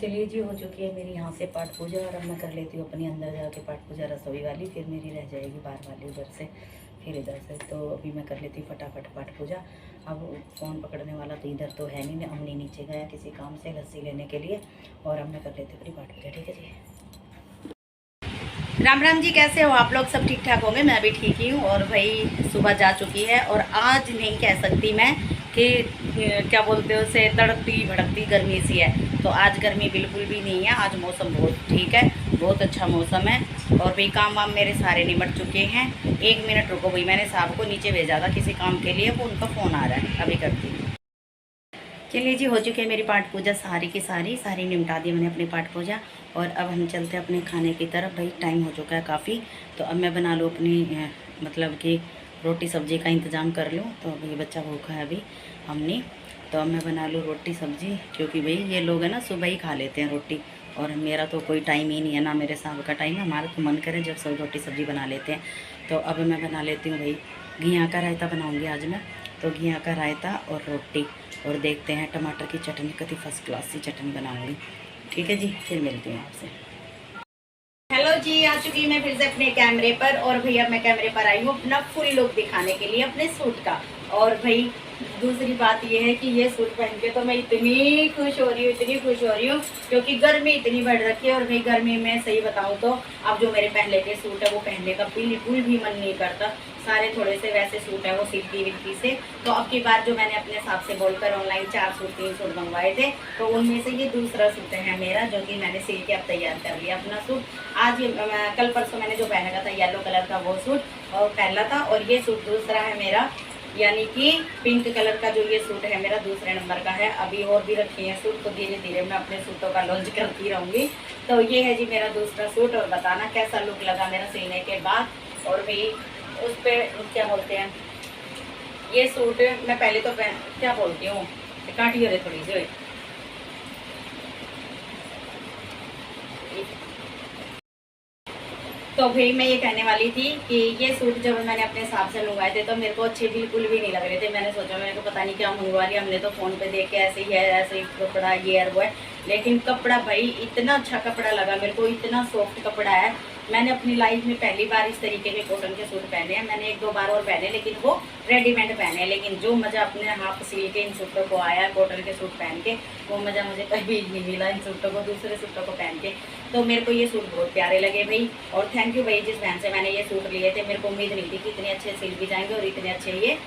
चलिए जी, हो चुकी है मेरी यहाँ से पाठ पूजा और अब मैं कर लेती हूँ अपनी अंदर जाके पाठ पूजा रसोई वाली, फिर मेरी रह जाएगी बाहर वाली उधर से, फिर इधर से। तो अभी मैं कर लेती हूँ फटाफट पाठ पूजा। अब फ़ोन पकड़ने वाला तो इधर तो है नहीं, अमनी नीचे गया किसी काम से लस्सी लेने के लिए, और अब मैं कर लेती हूँ अपनी पाठ पूजा। ठीक है जी। राम राम जी, कैसे हो आप लोग? सब ठीक ठाक होंगे, मैं भी ठीक ही हूँ। और भाई सुबह जा चुकी है और आज नहीं कह सकती मैं कि क्या बोलते हो उसे, तड़कती भड़कती गर्मी सी है। तो आज गर्मी बिल्कुल भी नहीं है, आज मौसम बहुत ठीक है, बहुत अच्छा मौसम है। और भाई काम वाम मेरे सारे निमट चुके हैं। 1 मिनट रुको भाई, मैंने साहब को नीचे भेजा था किसी काम के लिए, वो उनका फ़ोन आ रहा है, अभी करती हूँ। चलिए जी, हो चुकी है मेरी पाठ पूजा सारी की सारी निपटा दी मैंने अपनी पाठ पूजा। और अब हम चलते हैं अपने खाने की तरफ। भाई टाइम हो चुका है काफ़ी, तो अब मैं बना लूँ अपनी मतलब कि रोटी सब्जी का इंतज़ाम कर लूँ। तो अभी बच्चा भूखा है अभी हमने, तो अब मैं बना लूँ रोटी सब्जी, क्योंकि भाई ये लोग हैं ना सुबह ही खा लेते हैं रोटी, और मेरा तो कोई टाइम ही नहीं है, ना मेरे साहब का टाइम है। हमारा तो मन करे जब सब रोटी सब्जी बना लेते हैं। तो अब मैं बना लेती हूँ भाई घिया का रायता बनाऊँगी आज मैं। तो घिया का रायता और रोटी, और देखते हैं टमाटर की चटनी, कति फर्स्ट क्लास सी चटनी बनाऊंगी। ठीक है जी, फिर मिलती हूँ आपसे। हेलो जी, आ चुकी मैं फिर से अपने कैमरे पर। और भैया मैं कैमरे पर आई हूँ अपना फुल लुक दिखाने के लिए अपने सूट का। और भाई दूसरी बात ये है कि ये सूट पहन के तो मैं इतनी खुश हो रही हूँ, इतनी खुश हो रही हूँ, क्योंकि गर्मी इतनी बढ़ रखी है। और भाई गर्मी में सही बताऊँ तो अब जो मेरे पहले के सूट है वो पहनने का बिल्कुल भी मन नहीं करता। सारे थोड़े से वैसे सूट है वो सिल्की विल्की से। तो अब की बार जो मैंने अपने हिसाब से बोलकर ऑनलाइन 4 सूट 3 सूट मंगवाए थे, तो उनमें से ये दूसरा सूट है मेरा, जो कि मैंने सिल के अब तैयार कर लिया अपना सूट। आज ये कल परसों मैंने जो पहना था येलो कलर का वो सूट और पहला था, और ये सूट दूसरा है मेरा, यानी कि पिंक कलर का जो ये सूट है मेरा दूसरे नंबर का है। अभी और भी रखे हैं सूट, तो धीरे धीरे मैं अपने सूटों का लॉन्च करती रहूँगी। तो ये है जी मेरा दूसरा सूट, और बताना कैसा लुक लगा मेरा सिलने के बाद। और भी उस पर क्या बोलते हैं, ये सूट मैं पहले तो क्या बोलती हूँ, काटी हो रही थोड़ी सी। तो भाई मैं ये कहने वाली थी कि ये सूट जब मैंने अपने हिसाब से मंगवाए थे तो मेरे को अच्छे बिल्कुल भी नहीं लग रहे थे। मैंने सोचा मेरे को पता नहीं क्या मंगवा लिया हमने, तो फ़ोन पे देख के ऐसे ही है, ऐसे ही कपड़ा ये है वो है। लेकिन कपड़ा भाई इतना अच्छा कपड़ा लगा मेरे को, इतना सॉफ्ट कपड़ा है। मैंने अपनी लाइफ में पहली बार इस तरीके के कॉटन के सूट पहने हैं। मैंने 1-2 बार और पहने, लेकिन वो रेडीमेड पहने हैं। लेकिन जो मज़ा अपने हाथ सिल के इन सूटों को आया कॉटन के सूट पहन के, वो मज़ा मुझे कभी नहीं मिला इन सूटों को, दूसरे सूटों को पहन के। तो मेरे को ये सूट बहुत प्यारे लगे भाई। और थैंक यू भाई जिस बहन से मैंने ये सूट लिए थे। मेरे को उम्मीद नहीं थी कि इतने अच्छे सिल भी जाएंगे और इतने अच्छे ये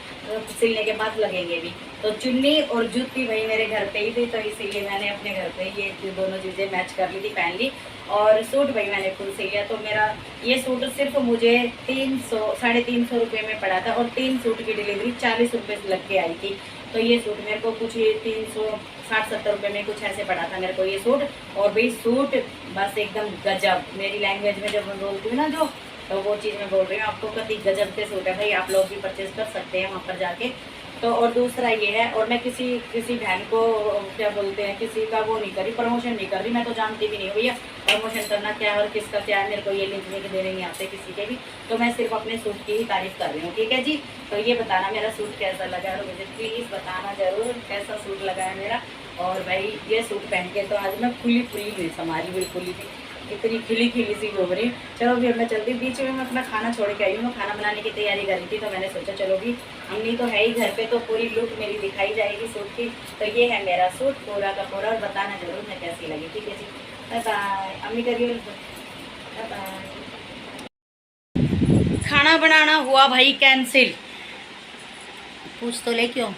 सिलने के बाद लगेंगे भी। तो चुन्नी और जूती भाई मेरे घर पे ही थी, तो इसीलिए मैंने अपने घर पे ये दोनों चीज़ें मैच कर ली थी, पहन ली। और सूट भाई मैंने खुद सिल लिया। तो मेरा ये सूट सिर्फ मुझे 300-350 रुपये में पड़ा था, और 3 सूट की डिलीवरी 40 रुपये से लग के आई थी। तो ये सूट मेरे को कुछ 360-70 रुपये में कुछ ऐसे पड़ा था मेरे को ये सूट। और भाई सूट बस एकदम गजब, मेरी लैंग्वेज में जब मैं बोलती हूँ ना जो, तो वो चीज़ मैं बोल रही हूँ आपको, कति गजब के सूट है भाई। आप लोग भी परचेज कर सकते हैं वहाँ पर जाके। तो और दूसरा ये है, और मैं किसी बहन को क्या बोलते हैं, किसी का वो नहीं करी, प्रमोशन नहीं कर रही। मैं तो जानती भी नहीं हूँ भैया प्रमोशन करना क्या है और किसका क्या है, मेरे को ये लिंक लेके देने नहीं आते किसी के भी। तो मैं सिर्फ अपने सूट की ही तारीफ कर रही हूँ। ठीक है जी। तो ये बताना मेरा सूट कैसा लगा है, और मुझे प्लीज़ बताना ज़रूर कैसा सूट लगा है मेरा। और भाई ये सूट पहन के तो आज मैं फुली हुई समारी, बिल्कुल ही इतनी खिली सी घूम रही। चलो भी अब मैं चलती, बीच में मैं अपना खाना छोड़ के आई हूँ। मैं खाना बनाने की तैयारी कर रही थी, तो मैंने सोचा चलो भी अम्मी तो है ही घर पे, तो पूरी लुक मेरी दिखाई जाएगी सूट की। तो ये है मेरा सूट पूरा का पूरा, और बताना जरूर मैं कैसी लगी। ठीक है जी, बाय बाय। अम्मी करिए बाय बाय। खाना बनाना हुआ भाई कैंसिल। पूछ तो ले क्यों,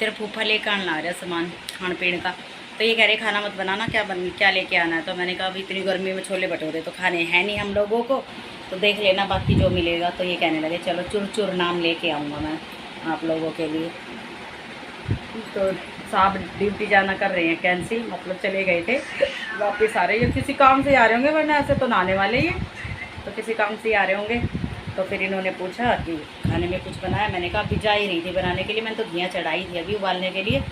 तेरा फूफा लेकर आने ला रहा सामान खान पीने का। तो ये कह रहे खाना मत बनाना, क्या लेके आना है। तो मैंने कहा अभी इतनी गर्मी में छोले भटूरे तो खाने हैं नहीं हम लोगों को, तो देख लेना बाकी जो मिलेगा। तो ये कहने लगे चलो चुर नाम लेके आऊँगा मैं आप लोगों के लिए। तो साहब ड्यूटी जाना कर रहे हैं कैंसिल, मतलब चले गए थे, वापस आ रहे हैं। किसी काम से आ रहे होंगे, वरना ऐसे तो नहाने वाले ही, तो किसी काम से आ रहे होंगे। तो फिर इन्होंने पूछा कि खाने में कुछ बनाया। मैंने कहा अभी जा ही रही थी बनाने के लिए, मैंने तो घिया चढ़ाई थी अभी उबालने के लिए,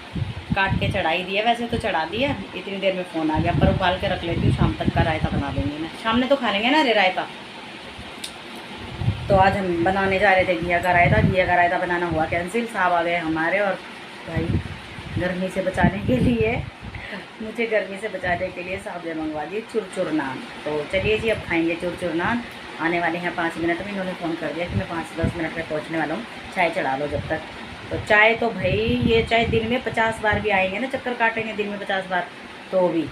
काट के चढ़ाई दिया, वैसे तो चढ़ा दिया। इतनी देर में फ़ोन आ गया, पर उबाल के रख लेती हूँ, शाम तक का रायता बना दूँगी मैं। शाम में तो खा लेंगे ना रे रायता। तो आज हम बनाने जा रहे थे घिया का रायता बनाना हुआ कैंसिल। साहब आ गए हमारे, और भाई गर्मी से बचाने के लिए मुझे गर्मी से बचाने के लिए साहब ने मंगवा दिए चुरचुर नान। तो चलिए जी, अब खाएंगे चुरचुर नान। आने वाले हैं 5 मिनट में। इन्होंने फ़ोन कर दिया कि मैं 5-10 मिनट में पहुंचने वाला हूँ, चाय चढ़ा लो जब तक। तो चाय तो भाई ये चाय दिन में 50 बार भी आएंगे ना, चक्कर काटेंगे दिन में 50 बार, तो भी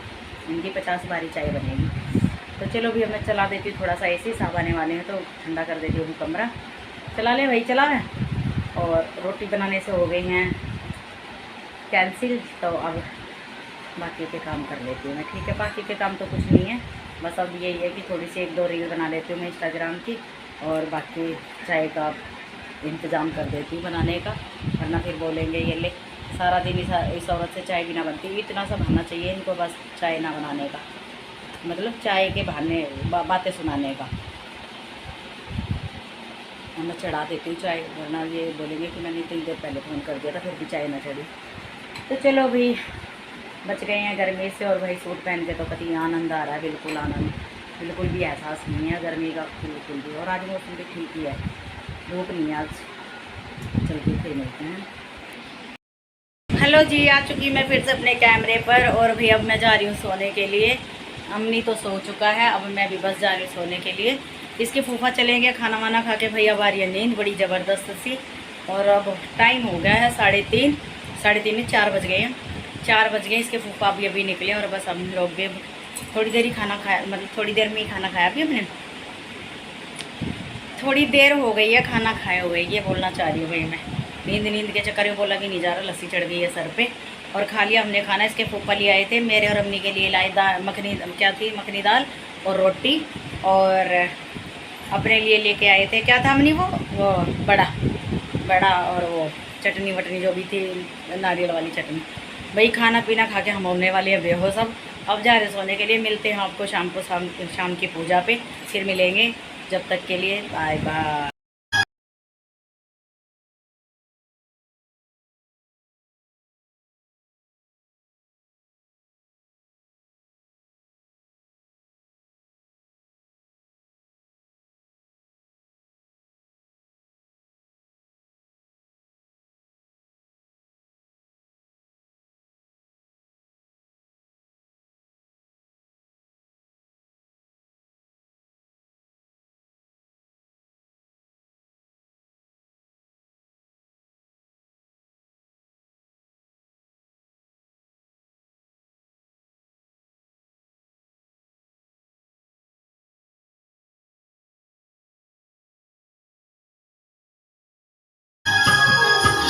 इनकी 50 बार ही चाय बनेगी। तो चलो भी अब मैं चला देती हूँ थोड़ा सा AC, साहब आने वाले हैं तो ठंडा कर देती हूँ कमरा। चला ले भाई, चला है। और रोटी बनाने से हो गई हैं कैंसिल, तो अब बाकी के काम कर लेती हूँ मैं, ठीक है। बाकी के काम तो कुछ नहीं है, बस अब यही है कि थोड़ी सी 1-2 रील बना लेती हूँ मैं इंस्टाग्राम की, और बाकी चाय का इंतज़ाम कर देती हूँ बनाने का, वरना फिर बोलेंगे ये ले सारा दिन इस औरत से चाय भी ना बनती। इतना सा बहाना चाहिए इनको बस चाय ना बनाने का, मतलब चाय के बहाने बातें सुनाने का। मैं चढ़ा देती हूँ चाय, वरना ये बोलेंगे कि मैंने इतनी देर पहले फ़ोन कर दिया था फिर भी चाय ना चढ़ी। तो चलो भाई, बच गए हैं गर्मी से। और भाई सूट पहन के तो कभी आनंद आ रहा है, बिल्कुल आनंद, बिल्कुल भी एहसास नहीं है गर्मी का, बिल्कुल भी। और आज मौसम भी ठीक ही है, धूप नहीं है आज। चलते फिर मिलते हैं। हेलो जी, आ चुकी मैं फिर से अपने कैमरे पर, और भी अब मैं जा रही हूँ सोने के लिए। अम्मी तो सो चुका है, अब मैं भी बस जा रही हूँ सोने के लिए। इसके फूफा चलेंगे खाना वाना खा के, भाई अब आ रही है नींद बड़ी ज़बरदस्त सी। और अब टाइम हो गया है 3:30, 3:30 नहीं 4 बज गए हैं, 4 बज गए। इसके फूफा अभी निकले, और बस हम लोग भी थोड़ी देर ही खाना खाया, मतलब थोड़ी देर में ही खाना खाया अभी हमने, थोड़ी देर हो गई है खाना खाए हुए, ये बोलना चाह रही हूँ भाई मैं। नींद के चक्कर में बोला कि नहीं जा रहा, लस्सी चढ़ गई है सर पे। और खा लिया हमने खाना। इसके फूफा लिए आए थे, मेरे और अम्मी के लिए लाए दाल मखनी, क्या थी, मखनी दाल और रोटी। और अपने लिए लेके आए थे, क्या था अम्मी, वो बड़ा और वो चटनी वटनी जो भी थी, नारियल वाली चटनी। भाई खाना पीना खा के हम होने वाले हैं बेहोश। अब जा रहे सोने के लिए। मिलते हैं आपको शाम की पूजा पे, फिर मिलेंगे। जब तक के लिए बाय बाय।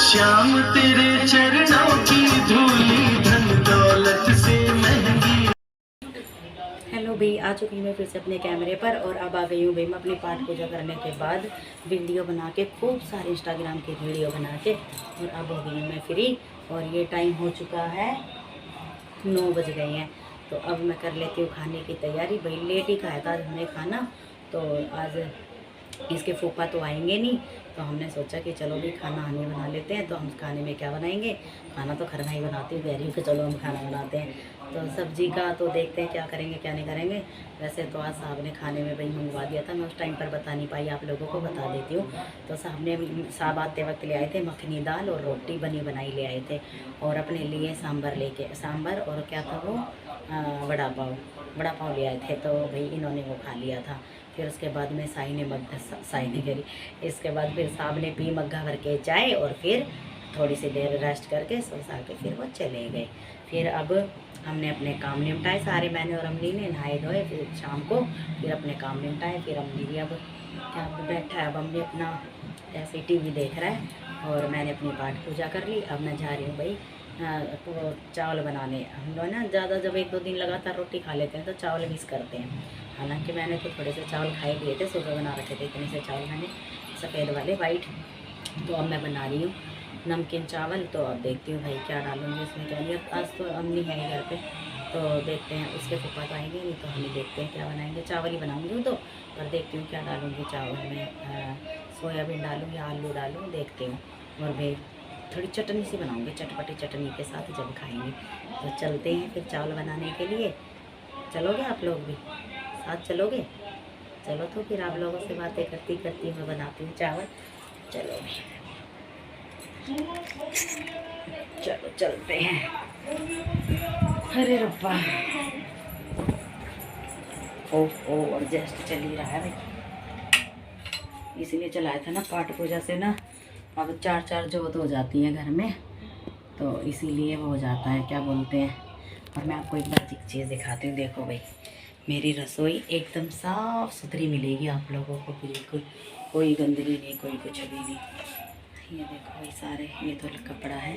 श्याम तेरे चरणों की धूली धन दौलत से महंगी। हेलो भाई, आ चुकी हूँ मैं फिर से अपने कैमरे पर, और अब आ गई हूँ भाई मैं अपनी पाठ पूजा करने के बाद वीडियो बना के, खूब सारे इंस्टाग्राम के वीडियो बना के। और अब हो गई हूँ मैं फ्री, और ये टाइम हो चुका है 9 बज गए हैं। तो अब मैं कर लेती हूँ खाने की तैयारी। भाई लेट ही खाया था आज हमने खाना, तो आज इसके फूफा तो आएंगे नहीं, तो हमने सोचा कि चलो भी खाना हमें बना लेते हैं। तो हम खाने में क्या बनाएंगे, खाना तो खरना ही बनाती हूँ, कह रही हूँ कि चलो हम खाना बनाते हैं। तो सब्जी का तो देखते हैं क्या करेंगे क्या नहीं करेंगे। वैसे तो आज साहब ने खाने में भाई मंगवा दिया था, मैं उस टाइम पर बता नहीं पाई, आप लोगों को बता देती हूँ। तो साहब आते वक्त ले आए थे मखनी दाल और रोटी बनी बनाई ले आए थे, और अपने लिए सांभर और क्या था वो, वड़ा पाव ले आए थे। तो भाई इन्होंने वो खा लिया था। फिर उसके बाद में साई ने करी, इसके बाद फिर साहब ने पी मग्घा भर के चाय, और फिर थोड़ी सी देर रेस्ट करके सो सा के फिर वो चले गए। फिर अब हमने अपने काम निपटाए सारे, मैंने और अम्मी ने नहाए धोए, फिर शाम को फिर अपने काम निपटाए। फिर अम्मी भी अब क्या बैठा है, अब अम्मी अपना ऐसे TV देख रहा है, और मैंने अपनी पाठ पूजा कर ली। अब मैं जा रही हूँ भाई तो चावल बनाने। हम लोग ना ज़्यादा जब 1-2 दिन लगातार रोटी खा लेते हैं तो चावल मिस करते हैं। हालांकि मैंने तो थोड़े से चावल खाए लिए थे, सुबह बना रखे थे इतने से चावल मैंने, सफ़ेद वाले वाइट। तो अब मैं बना रही हूँ नमकीन चावल। तो अब देखती हूँ भाई क्या डालूँगी इसमें, क्या नहीं। आज तो अम्मी है घर पे, तो देखते हैं, उसके फूफा तो आएंगे नहीं, तो हम देखते हैं क्या बनाएंगे। चावल ही बनाऊँगी तो, पर देखती हूँ क्या डालूँगी चावल में, सोयाबीन डालूँ या आलू डालूँ, देखती हूँ। और भाई थोड़ी चटनी सी बनाऊँगी, चटपटी चटनी के साथ जब खाएंगे। तो चलते हैं फिर चावल बनाने के लिए। चलोगे आप लोग भी साथ, चलोगे? चलो तो फिर आप लोगों से बातें करती करती मैं बनाती हूँ चावल। चलो चलो चलते हैं। अरे रब्बा, ओ और जस्ट चल ही रहा है भाई, इसलिए चलाया था ना। पाठ पूजा से ना अब 4 जोत हो जाती है घर में, तो इसीलिए वो हो जाता है, क्या बोलते हैं। और मैं आपको एक बार एक चीज़ दिखाती हूँ। देखो भाई, मेरी रसोई एकदम साफ़ सुथरी मिलेगी आप लोगों को, बिल्कुल कोई गंदगी नहीं, कोई कुछ भी नहीं। ये देखो भाई, सारे ये तो कपड़ा है,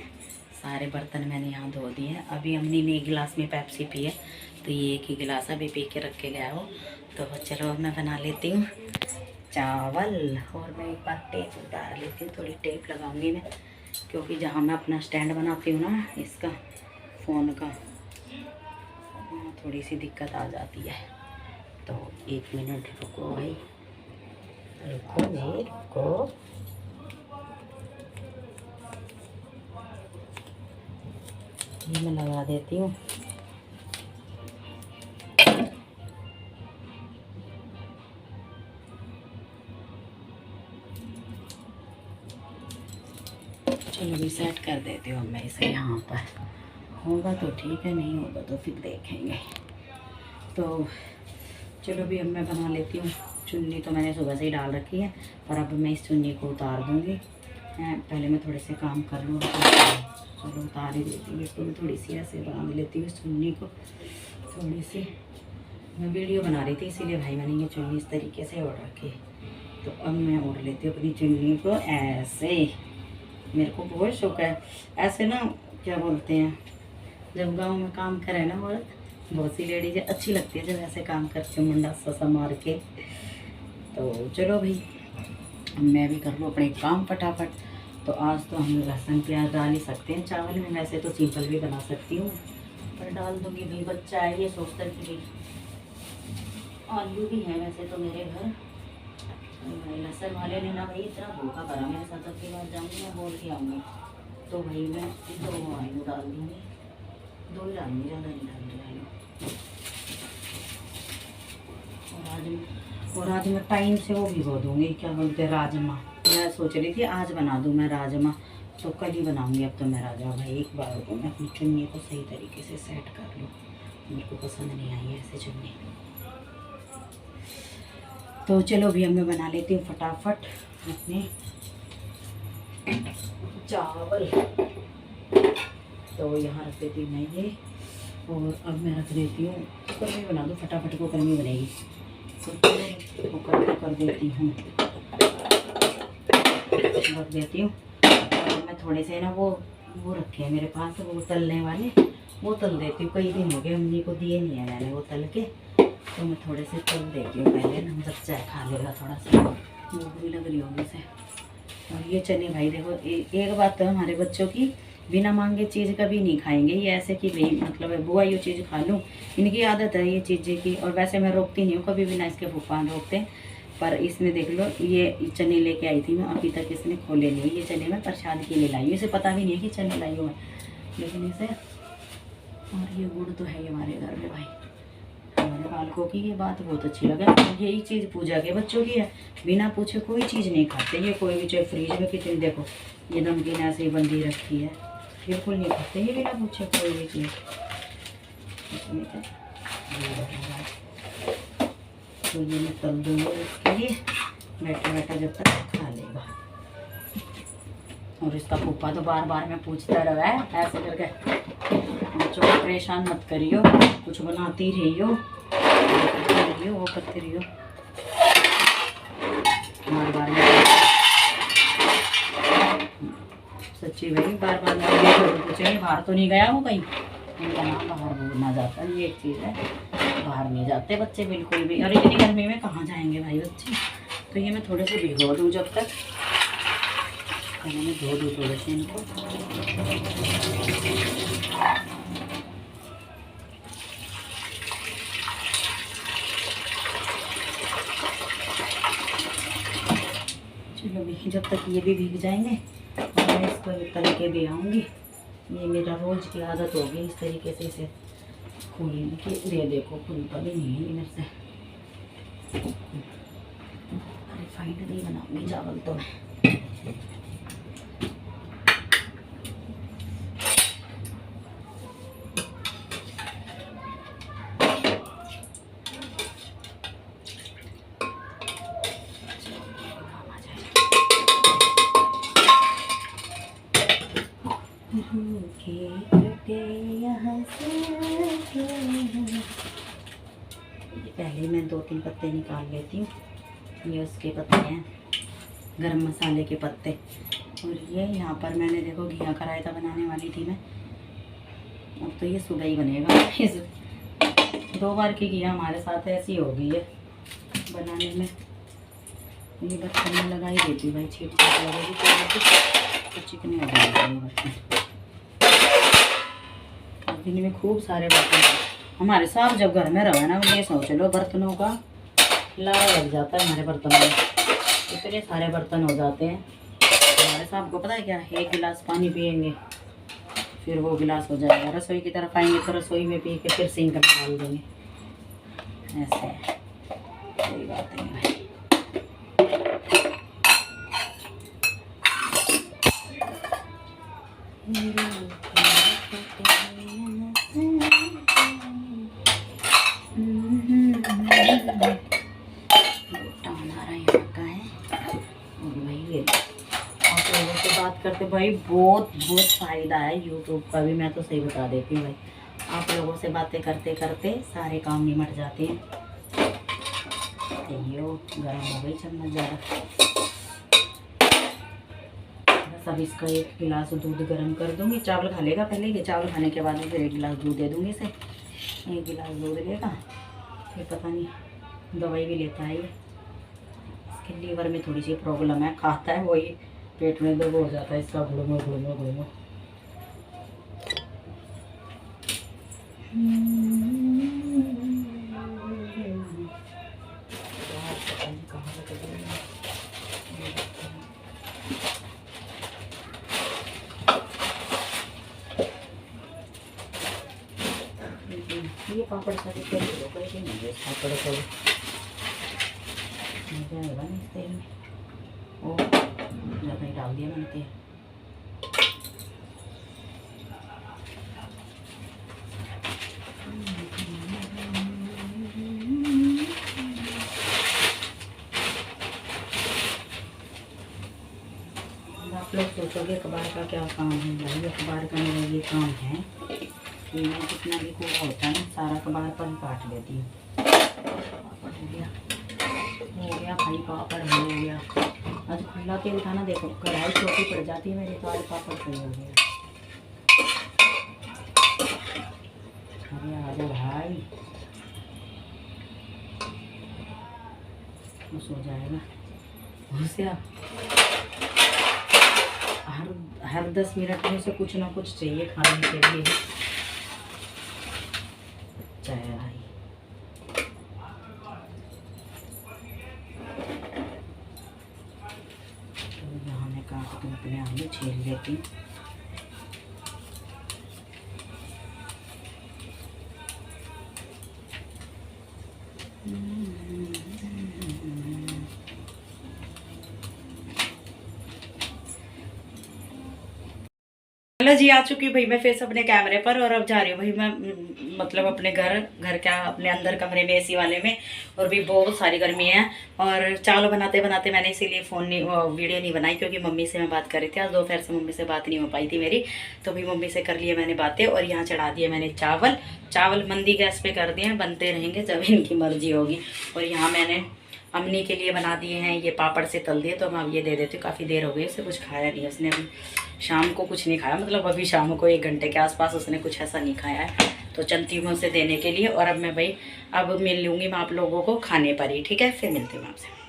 सारे बर्तन मैंने यहाँ धो दिए हैं। अभी अम्मी ने एक गिलास में पेप्सी पी है, तो ये एक ही गिलास अभी पी के रख के गया हो। तो चलो अब मैं बना लेती हूँ चावल, और मैं एक बार टेप उतार लेती हूँ, थोड़ी टेप लगाऊंगी मैं, क्योंकि जहाँ मैं अपना स्टैंड बनाती हूँ ना इसका फ़ोन का, थोड़ी सी दिक्कत आ जाती है। तो 1 मिनट रुको भाई, रुको नहीं रुको। ये मैं लगा देती हूँ। चलो भी सेट कर देती हूँ मैं इसे यहाँ पर, होगा तो ठीक है, नहीं होगा तो फिर देखेंगे। तो चलो भी अब मैं बना लेती हूँ। चुन्नी तो मैंने सुबह से ही डाल रखी है, और अब मैं इस चुन्नी को उतार दूँगी। पहले मैं थोड़े से काम कर लूँ, चलो उतार ही देती हूँ इसको। मैं थोड़ी सी ऐसे बांध लेती हूँ इस चुन्नी को, थोड़ी सी। मैं वीडियो बना रही थी इसीलिए भाई मैंने ये चुन्नी इस तरीके से ओढ़ रखी है। तो अब मैं ओढ़ लेती हूँ अपनी चुन्नी को ऐसे। मेरे को बहुत शौक है ऐसे ना, क्या बोलते हैं, जब गांव में काम करे ना औरत, बहुत सी लेडीज अच्छी लगती है जब ऐसे काम करके मुंडा सा मार के। तो चलो भाई, मैं भी कर लूँ अपने काम फटाफट। तो आज तो हम लहसुन प्याज डाल ही सकते हैं चावल में, वैसे तो सिंपल भी बना सकती हूँ, पर डाल दूँगी भाई। बच्चा है ये सोचता कि भाई आलू भी है वैसे तो मेरे घर। लहसुन वाले ने ना भाई इतना भूखा करा मेरे साथ, अब की बार जाऊँगी मैं बोल के आऊँगी। तो भाई मैं 2 आलू डाल दूँगी, 2 ही डालूँगी, ज़्यादा नहीं डालूँगी आलू। और आज मैं टाइम से वो भिगो दूँगी, क्या बोलते हैं, राजमा। मैं सोच रही थी आज बना दूँ मैं राजमा, तो कल ही बनाऊँगी। अब तो मैं राजमा भाई एक बार को मैं अपनी चुन्नी को सही तरीके से सेट कर लूँ, मेरे को पसंद नहीं आई ऐसे चुन्नी। तो चलो भी अब मैं बना लेती हूँ फटाफट अपने चावल। तो यहाँ रख देती हूँ मैं ये, और अब मैं रख देती हूँ कुकर में बना दूँ फटाफट, कुकर में बनेगी। तो कुकर में कर देती हूँ, रख देती हूँ। और मैं थोड़े से ना वो रखे हैं मेरे पास, वो तलने वाले, वो तल देती हूँ। कई दिन हो गए अम्मी को दिए नहीं है मैंने वो तल के, तो मैं थोड़े से तल देती हूँ पहले ना, बच्चा खा लेगा थोड़ा सा, भूख भी लग रही होगी से। और ये चने भाई देखो, एक बात तो हमारे बच्चों की, बिना मांगे चीज़ कभी नहीं खाएंगे ये, ऐसे कि भाई मतलब बुआ ये चीज़ खा लूँ, इनकी आदत है ये चीज़ें की। और वैसे मैं रोकती नहीं हूँ कभी भी ना, इसके फूफान रोकते। पर इसमें देख लो, ये चने लेके आई थी मैं, अभी तक इसने खोले नहीं। ये चने मैं प्रसाद के लिए लाई हूँ, इसे पता भी नहीं है कि चने लाई हूँ, लेकिन इसे। और ये गुड़ तो है ही हमारे घर में भाई, हमारे बालकों की ये बात बहुत अच्छी लगे। यही चीज़ पूजा के बच्चों की है, बिना पूछे कोई चीज़ नहीं खाते ये, कोई भी। चाहे फ्रिज में कितनी देखो ये नमकीन ऐसे ही बंदी रखी है, बिल्कुल नहीं खाते ये बिना पूछे कोई भी चीज़। तो ये मैं तल दूँगी इसके लिए, बैठा बैठा जब तक खा लेगा। और इसका फूफा तो बार बार में पूछता रहा है ऐसे करके, बच्चों को परेशान मत करियो, कुछ बनाती रहियो, वो करती रहियो बार बार में। सच्ची भाई बार बार में पूछेंगे बाहर तो नहीं गया वो कहीं, उनका नाम बाहर बोलना जाता है, ये एक चीज़ है। बाहर नहीं जाते बच्चे बिल्कुल भी, और इतनी गर्मी में कहाँ जाएंगे भाई बच्चे। तो ये मैं थोड़े से भिगो दूँ जब तक, मैं धो दूँ थोड़े से इनको। चलो भी जब तक ये भी भीग जाएंगे, और मैं इसको तल के दे आऊँगी। ये मेरा रोज़ की आदत होगी इस तरीके से इसे खोलने की। दे देखो खुलता भी नहीं है मेरे से। रिफाइंड नहीं बनाऊँगी चावल तो मैं। यहाँ से पहले मैं 2-3 पत्ते निकाल लेती हूँ। ये उसके पत्ते हैं, गरम मसाले के पत्ते। और ये यहाँ पर मैंने देखो घिया का रायता बनाने वाली थी मैं। अब तो ये सुबह ही बनेगा। इस 2 बार की घिया हमारे साथ ऐसी हो गई है बनाने में। ये बर्तन में लगा ही देती भाई, छीट लगेगी तो चिकने हो जाएंगे बर्तन। दिन में खूब सारे बर्तन हमारे साहब जब घर में रहे ना, ये सोच लो बर्तनों का लारा लग जाता है हमारे बर्तनों में, इतने सारे बर्तन हो जाते हैं। हमारे साहब को पता है क्या, 1 गिलास पानी पियेंगे फिर वो गिलास हो जाएगा। रसोई की तरफ आएंगे तो रसोई में पी के फिर सिंक में डाल देंगे। ऐसे है, कोई बात नहीं भाई। बात करते भाई बहुत फ़ायदा है यूट्यूब का भी, मैं तो सही बता देती हूँ भाई। आप लोगों से बातें करते करते सारे काम निमट जाते हैं। यो गरम हो गई चम्मच ज़्यादा। बस अब इसका 1 गिलास दूध गरम कर दूँगी। चावल खा लेगा पहले, ये चावल खाने के बाद में फिर 1 गिलास दूध दे दूँगी इसे। 1 गिलास दूध लेगा, फिर पता नहीं दवाई भी लेता है ये। इसके लीवर में थोड़ी सी प्रॉब्लम है, खाता है वही पेट में दर्द हो जाता है इसका, घुड़मो घुड़मो घुड़मो। ये पापड़ सारे तेल लो कैसे नहीं है, पापड़ को जाएगा नहीं तेल में। ओ ज़्यादा ही डाल दिया मैंने तेल। आप लोग सोचोगे अखबार का क्या काम है भाई, अखबार का मेरा ये काम है कि मैं जितना भी कूड़ा होता है ना सारा अखबार पर ही काट लेती हूँ। पापड़ हो गया भाई, पापड़ हो गया। आज खुला तेल था ना, देखो कढ़ाई छोटी पड़ जाती है मेरी, तो आज पापड़ सही हो गया। अरे आ जाओ भाई, खुश हो जाएगा। घुसिया हर 10 मिनट में से कुछ ना कुछ चाहिए खाने के लिए। चाय भाई तो यहाँ मैं काट के अपने आलू छील लेती हूँ। हेलो जी, आ चुकी हूँ भाई मैं फिर से अपने कैमरे पर, और अब जा रही हूँ भाई मैं मतलब अपने घर क्या अपने अंदर कमरे में एसी वाले में। और भी बहुत सारी गर्मी है, और चावल बनाते बनाते मैंने इसीलिए वीडियो नहीं बनाई, क्योंकि मम्मी से मैं बात कर रही थी। आज दोपहर से मम्मी से बात नहीं हो पाई थी मेरी, तो भी मम्मी से कर लिए मैंने बातें। और यहाँ चढ़ा दिए मैंने चावल मंदी गैस पे कर दिए हैं, बनते रहेंगे जब इनकी मर्जी होगी। और यहाँ मैंने अम्मी के लिए बना दिए हैं ये पापड़ से तल दिए, तो मैं अब ये दे देती हूँ। काफ़ी देर हो गई, उससे कुछ खाया नहीं उसने, अभी शाम को कुछ नहीं खाया, मतलब अभी शाम को 1 घंटे के आसपास उसने कुछ ऐसा नहीं खाया है। तो चलती हूँ उसे देने के लिए। और अब मैं भाई अब मिल लूँगी मैं आप लोगों को खाने पर ही, ठीक है? फिर मिलती हूँ आपसे।